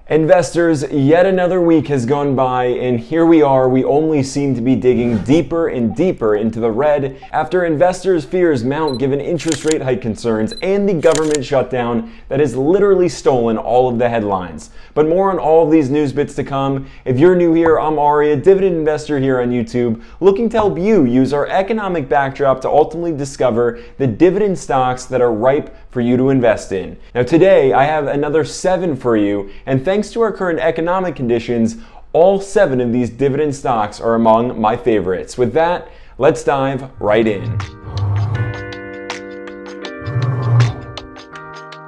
Investors, yet another week has gone by, and here we are. We only seem to be digging deeper and deeper into the red after investors' fears mount given interest rate hike concerns and the government shutdown that has literally stolen all of the headlines. But more on all of these news bits to come. If you're new here, I'm Ari, a dividend investor here on YouTube, looking to help you use our economic backdrop to ultimately discover the dividend stocks that are ripe for you to invest in. Now today, I have another 7 for you, and thanks to our current economic conditions, all 7 of these dividend stocks are among my favorites. With that, let's dive right in.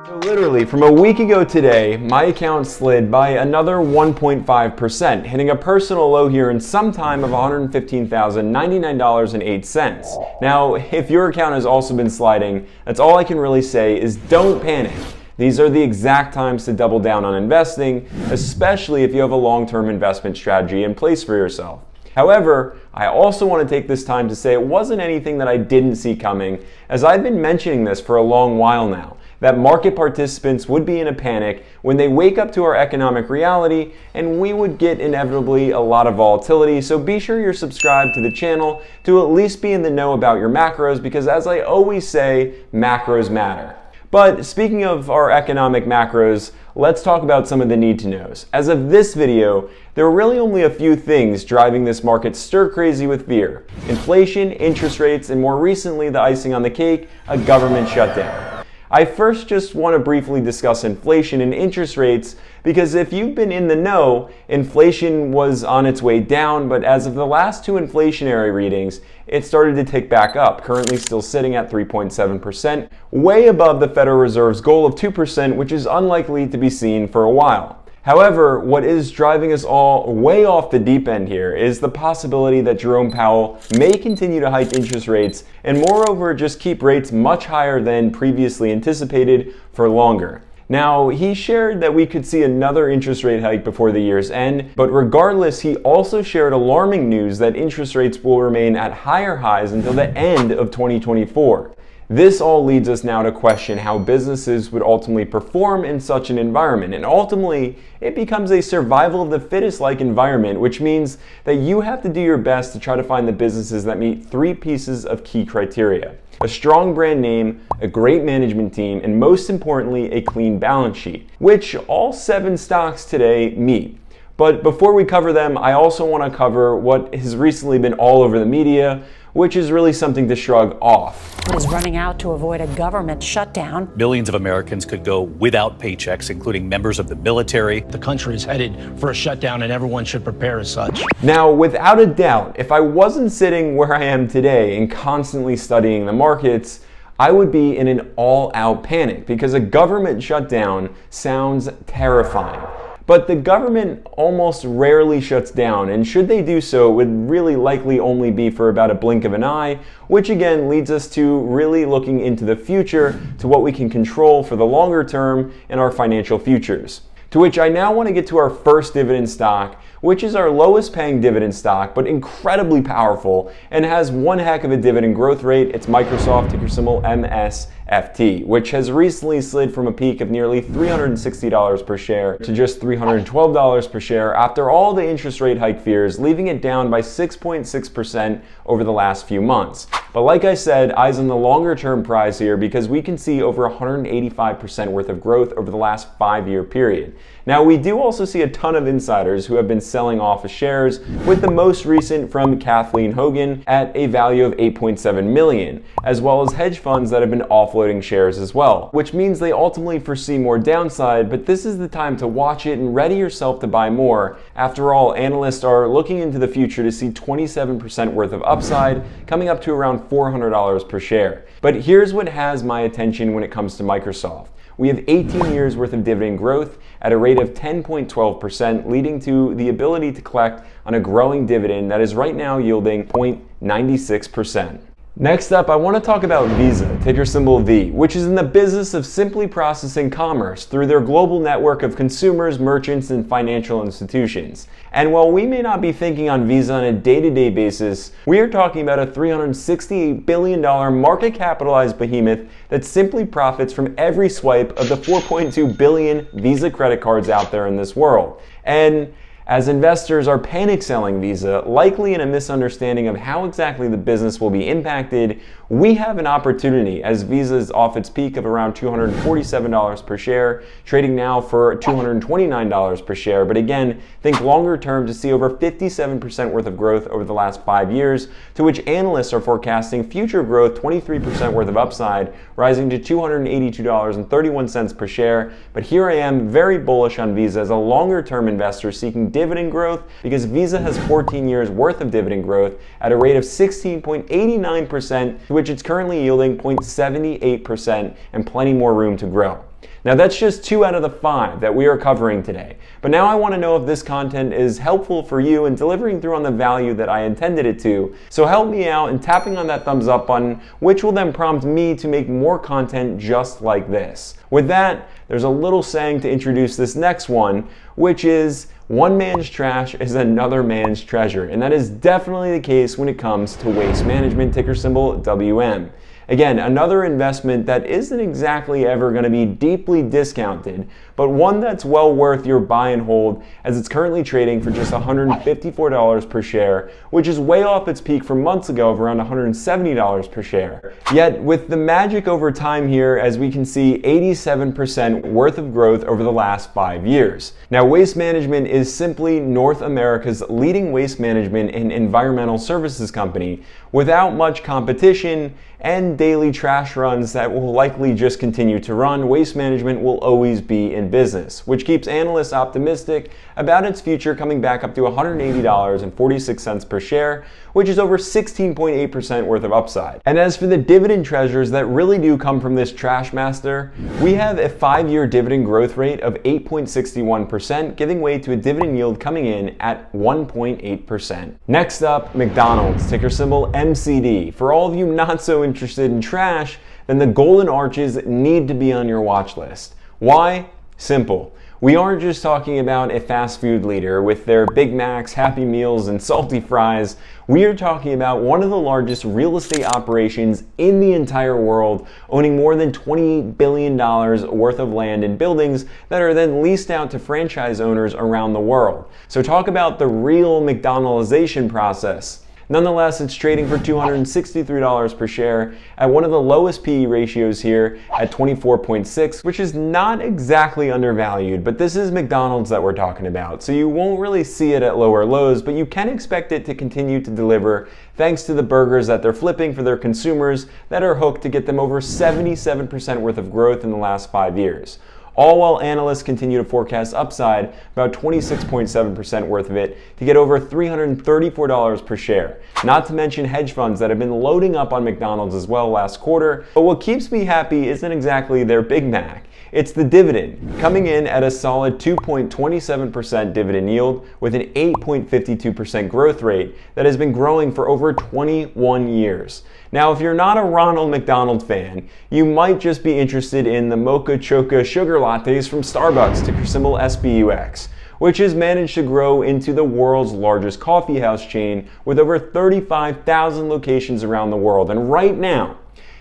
So literally, from a week ago today, my account slid by another 1.5%, hitting a personal low here in some time of $115,099.08. Now, if your account has also been sliding, that's all I can really say is don't panic. These are the exact times to double down on investing, especially if you have a long-term investment strategy in place for yourself. However, I also want to take this time to say it wasn't anything that I didn't see coming, as I've been mentioning this for a long while now, that market participants would be in a panic when they wake up to our economic reality, and we would get inevitably a lot of volatility. So be sure you're subscribed to the channel to at least be in the know about your macros, because as I always say, macros matter. But speaking of our economic macros, let's talk about some of the need to knows. As of this video, there are really only a few things driving this market stir crazy with fear: inflation, interest rates, and more recently, the icing on the cake, a government shutdown. I first just want to briefly discuss inflation and interest rates, because if you've been in the know, inflation was on its way down, but as of the last 2 inflationary readings, it started to tick back up, currently still sitting at 3.7%, way above the Federal Reserve's goal of 2%, which is unlikely to be seen for a while. However, what is driving us all way off the deep end here is the possibility that Jerome Powell may continue to hike interest rates and moreover just keep rates much higher than previously anticipated for longer. Now, he shared that we could see another interest rate hike before the year's end, but regardless, he also shared alarming news that interest rates will remain at higher highs until the end of 2024. This all leads us now to question how businesses would ultimately perform in such an environment, and ultimately it becomes a survival of the fittest like environment, which means that you have to do your best to try to find the businesses that meet 3 pieces of key criteria: a strong brand name, a great management team, and most importantly, a clean balance sheet, which all 7 stocks today meet. But before we cover them, I also want to cover what has recently been all over the media, which is really something to shrug off. Is running out to avoid a government shutdown. Millions of Americans could go without paychecks, including members of the military. The country is headed for a shutdown, and everyone should prepare as such. Now, without a doubt, if I wasn't sitting where I am today and constantly studying the markets, I would be in an all-out panic, because a government shutdown sounds terrifying. But the government almost rarely shuts down, and should they do so, it would really likely only be for about a blink of an eye, which again leads us to really looking into the future, to what we can control for the longer term in our financial futures. To which I now want to get to our first dividend stock, which is our lowest paying dividend stock, but incredibly powerful and has one heck of a dividend growth rate. It's Microsoft, ticker symbol MSFT, which has recently slid from a peak of nearly $360 per share to just $312 per share after all the interest rate hike fears, leaving it down by 6.6% over the last few months. But like I said, eyes on the longer term prize here, because we can see over 185% worth of growth over the last 5-year period. Now, we do also see a ton of insiders who have been selling off of shares, with the most recent from Kathleen Hogan at a value of $8.7 million, as well as hedge funds that have been offloading shares as well, which means they ultimately foresee more downside, but this is the time to watch it and ready yourself to buy more. After all, analysts are looking into the future to see 27% worth of upside, coming up to around $400 per share. But here's what has my attention when it comes to Microsoft. We have 18 years worth of dividend growth at a rate of 10.12%, leading to the ability to collect on a growing dividend that is right now yielding 0.96%. Next up, I want to talk about Visa, ticker symbol V, which is in the business of simply processing commerce through their global network of consumers, merchants, and financial institutions. And while we may not be thinking on Visa on a day-to-day basis, we are talking about a $368 billion market capitalized behemoth that simply profits from every swipe of the 4.2 billion Visa credit cards out there in this world. And as investors are panic selling Visa, likely in a misunderstanding of how exactly the business will be impacted, we have an opportunity as Visa is off its peak of around $247 per share, trading now for $229 per share. But again, think longer term to see over 57% worth of growth over the last 5 years, to which analysts are forecasting future growth 23% worth of upside, rising to $282.31 per share. But here I am very bullish on Visa as a longer term investor seeking dividend growth, because Visa has 14 years worth of dividend growth at a rate of 16.89%, to which it's currently yielding 0.78% and plenty more room to grow. Now that's just 2 out of the 5 that we are covering today. But now I want to know if this content is helpful for you and delivering through on the value that I intended it to. So help me out in tapping on that thumbs up button, which will then prompt me to make more content just like this. With that, there's a little saying to introduce this next one, which is one man's trash is another man's treasure. And that is definitely the case when it comes to waste management, ticker symbol WM. Again, another investment that isn't exactly ever going to be deeply discounted, but one that's well worth your buy and hold, as it's currently trading for just $154 per share, which is way off its peak from months ago of around $170 per share. Yet with the magic over time here, as we can see, 87% worth of growth over the last 5 years. Now, Waste Management is simply North America's leading waste management and environmental services company, without much competition and daily trash runs that will likely just continue to run. Waste Management will always be in business, which keeps analysts optimistic about its future, coming back up to $180.46 per share, which is over 16.8% worth of upside. And as for the dividend treasures that really do come from this trash master, we have a 5-year dividend growth rate of 8.61%, giving way to a dividend yield coming in at 1.8%. Next up, McDonald's, ticker symbol MCD. For all of you not so interested in trash, then the golden arches need to be on your watch list. Why? Simple. We aren't just talking about a fast food leader with their Big Macs, Happy Meals, and salty fries. We are talking about one of the largest real estate operations in the entire world, owning more than $28 billion worth of land and buildings that are then leased out to franchise owners around the world. So talk about the real McDonaldization process. Nonetheless, it's trading for $263 per share at one of the lowest PE ratios here at 24.6, which is not exactly undervalued, but this is McDonald's that we're talking about. So you won't really see it at lower lows, but you can expect it to continue to deliver thanks to the burgers that they're flipping for their consumers that are hooked to get them over 77% worth of growth in the last 5 years. All while analysts continue to forecast upside about 26.7% worth of it to get over $334 per share. Not to mention hedge funds that have been loading up on McDonald's as well last quarter. But what keeps me happy isn't exactly their Big Mac. It's the dividend, coming in at a solid 2.27% dividend yield with an 8.52% growth rate that has been growing for over 21 years. Now, if you're not a Ronald McDonald fan, you might just be interested in the Mocha Choca sugar lattes from Starbucks, ticker symbol SBUX, which has managed to grow into the world's largest coffee house chain with over 35,000 locations around the world. And right now,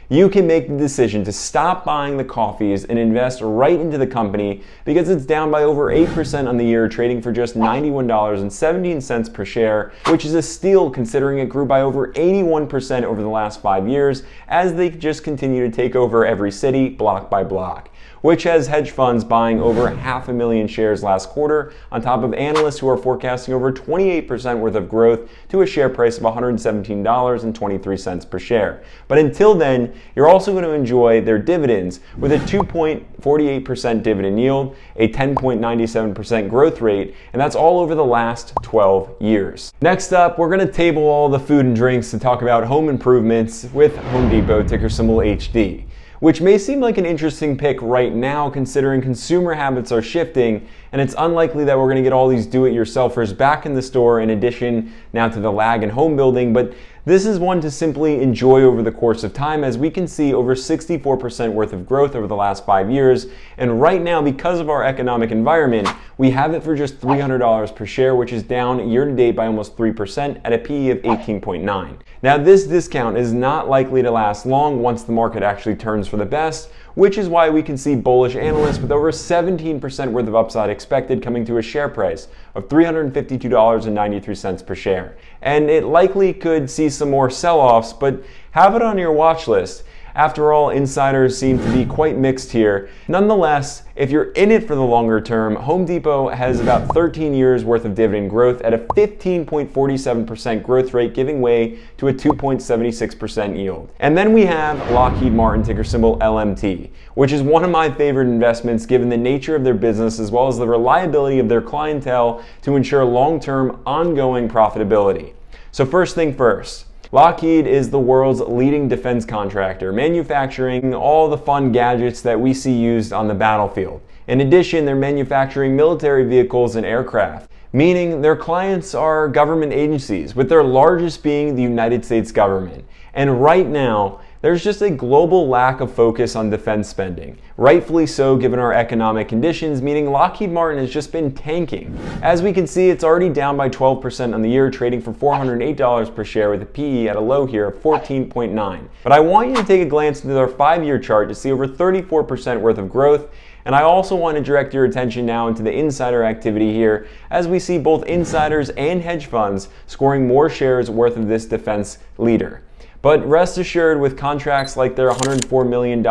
you can make the decision to stop buying the coffees and invest right into the company, because it's down by over 8% on the year, trading for just $91.17 per share, which is a steal considering it grew by over 81% over the last 5 years as they just continue to take over every city block by block, which has hedge funds buying over 500,000 shares last quarter, on top of analysts who are forecasting over 28% worth of growth to a share price of $117.23 per share. But until then, you're also going to enjoy their dividends with a 2.48% dividend yield, a 10.97% growth rate, and that's all over the last 12 years. Next up, we're going to table all the food and drinks to talk about home improvements with Home Depot, ticker symbol HD, which may seem like an interesting pick right now considering consumer habits are shifting and it's unlikely that we're going to get all these do-it-yourselfers back in the store in addition now to the lag in home building, but this is one to simply enjoy over the course of time, as we can see over 64% worth of growth over the last 5 years. And right now, because of our economic environment, we have it for just $300 per share, which is down year to date by almost 3% at a PE of 18.9. Now, this discount is not likely to last long once the market actually turns for the best, which is why we can see bullish analysts with over 17% worth of upside expected coming to a share price of $352.93 per share. And it likely could see some more sell-offs, but have it on your watch list. After all, insiders seem to be quite mixed here. Nonetheless, if you're in it for the longer term, Home Depot has about 13 years worth of dividend growth at a 15.47% growth rate, giving way to a 2.76% yield. And then we have Lockheed Martin, ticker symbol LMT, which is one of my favorite investments given the nature of their business as well as the reliability of their clientele to ensure long-term ongoing profitability. So first thing first, Lockheed is the world's leading defense contractor, manufacturing all the fun gadgets that we see used on the battlefield. In addition, they're manufacturing military vehicles and aircraft, meaning their clients are government agencies, with their largest being the United States government. And right now, there's just a global lack of focus on defense spending. Rightfully so, given our economic conditions, meaning Lockheed Martin has just been tanking. As we can see, it's already down by 12% on the year, trading for $408 per share with a PE at a low here of 14.9. But I want you to take a glance into their 5-year chart to see over 34% worth of growth. And I also want to direct your attention now into the insider activity here, as we see both insiders and hedge funds scoring more shares worth of this defense leader. But rest assured, with contracts like their $104 million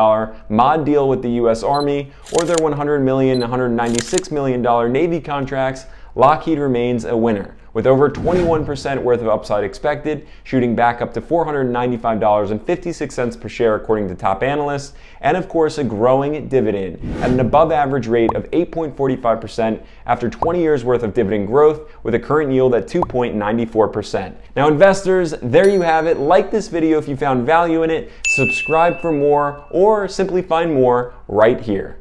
mod deal with the US Army or their $100 million, $196 million Navy contracts, Lockheed remains a winner, with over 21% worth of upside expected, shooting back up to $495.56 per share according to top analysts, and of course a growing dividend at an above average rate of 8.45% after 20 years worth of dividend growth, with a current yield at 2.94%. Now investors, there you have it. Like this video if you found value in it, subscribe for more, or simply find more right here.